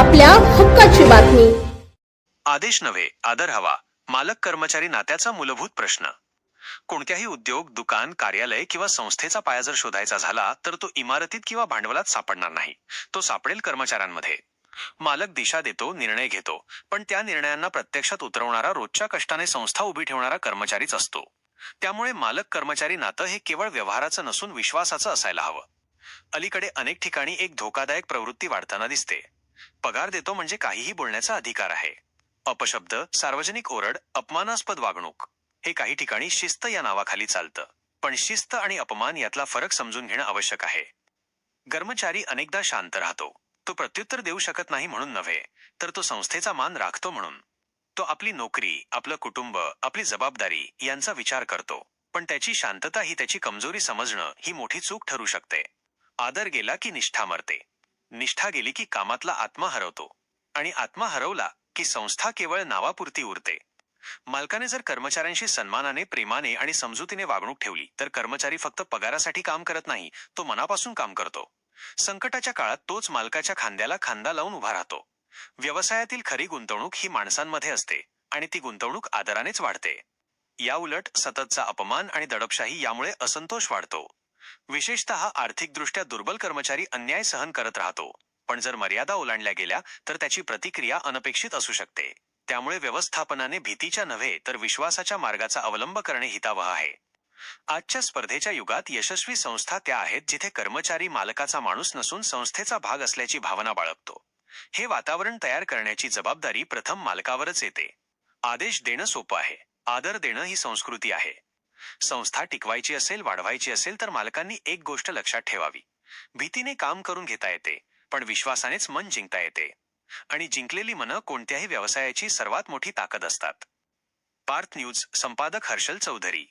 आपल्या हक्काची बातमी. आदेश नव्हे, आदर हवा. मालक कर्मचारी नात्याचा मूलभूत प्रश्न. कोणत्याही उद्योग, दुकान, कार्यालय किंवा संस्थेचा पाया जर शोधायचा झाला तर तो इमारतीत किंवा भांडवलात सापडणार नाही. तो सापडेल कर्मचाऱ्यांमध्ये. मालक दिशा देतो, निर्णय घेतो, पण त्या निर्णयांना प्रत्यक्षात उतरवणारा, रोजच्या कष्टाने संस्था उभी ठेवणारा कर्मचारीच असतो. त्यामुळे मालक कर्मचारी नातं हे केवळ व्यवहाराचं नसून विश्वासाचं असायला हवं. अलीकडे अनेक ठिकाणी एक धोकादायक प्रवृत्ती वाढताना दिसते. पगार देतो म्हणजे काहीही बोलण्याचा अधिकार आहे. अपशब्द, सार्वजनिक ओरड, अपमानास्पद वागणूक हे काही ठिकाणी शिस्त या नावाखाली चालतं. पण शिस्त आणि अपमान यातला फरक समजून घेणं आवश्यक आहे. कर्मचारी अनेकदा शांत राहतो. तो प्रत्युत्तर देऊ शकत नाही म्हणून नव्हे, तर तो संस्थेचा मान राखतो म्हणून. तो आपली नोकरी, आपलं कुटुंब, आपली जबाबदारी यांचा विचार करतो. पण त्याची शांतता ही त्याची कमजोरी समजणं ही मोठी चूक ठरू शकते. आदर गेला की निष्ठा मरते. निष्ठा गेली की कामातला आत्मा हरवतो. आणि आत्मा हरवला की संस्था केवळ नावापुरती उरते. मालकाने जर कर्मचाऱ्यांशी सन्मानाने, प्रेमाने आणि समजुतीने वागणूक ठेवली तर कर्मचारी फक्त पगारासाठी काम करत नाही, तो मनापासून काम करतो. संकटाच्या काळात तोच मालकाच्या खांद्याला खांदा लावून उभा राहतो. व्यवसायातील खरी गुंतवणूक ही माणसांमध्ये असते आणि ती गुंतवणूक आदरानेच वाढते. याउलट सततचा अपमान आणि दडपशाही यामुळे असंतोष वाढतो. विशेषतः आर्थिकदृष्ट्या दुर्बल कर्मचारी अन्याय सहन करत राहतो. पण जर मर्यादा ओलांडल्या गेल्या तर त्याची प्रतिक्रिया अनपेक्षित असू शकते. त्यामुळे व्यवस्थापनाने भीतीच्या नव्हे तर विश्वासाच्या मार्गाचा अवलंब करणे हितावह आहे. आजच्या स्पर्धेच्या युगात यशस्वी संस्था त्या आहेत जिथे कर्मचारी मालकाचा माणूस नसून संस्थेचा भाग असल्याची भावना बाळगतो. हे वातावरण तयार करण्याची जबाबदारी प्रथम मालकावरच येते. आदेश देणं सोपं आहे, आदर देणं ही संस्कृती आहे. संस्था टिकवायची असेल, वाढवायची असेल तर मालकांनी एक गोष्ट लक्षात ठेवावी. भीतीने काम करून घेता येते, पण विश्वासानेच मन जिंकता येते. आणि जिंकलेली मनं कोणत्याही व्यवसायाची सर्वात मोठी ताकद असतात. पार्थ न्यूज, संपादक हर्षल चौधरी.